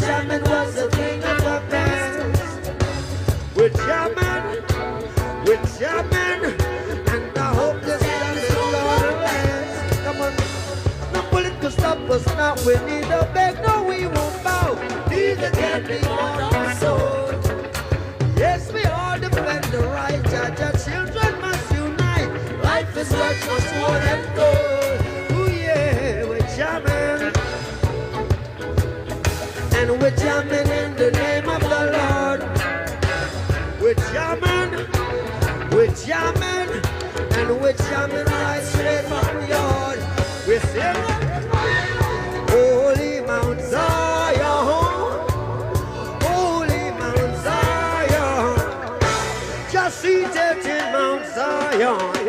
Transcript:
jamming was a thing of the past. We're jamming, and I hope this jam is gonna last. Come on, no bullet to stop us now. We need a beg, no, we won't bow. Neither can be on our soul. Yes, we all defend the right. Our children must unite. Life is worth much more than gold. Ooh yeah, we're jamming, and we're jamming in the name of the Lord. We're jamming, and we're jamming right straight from the yard. We're singing, Holy Mount Zion, Holy Mount Zion, just seated in Mount Zion.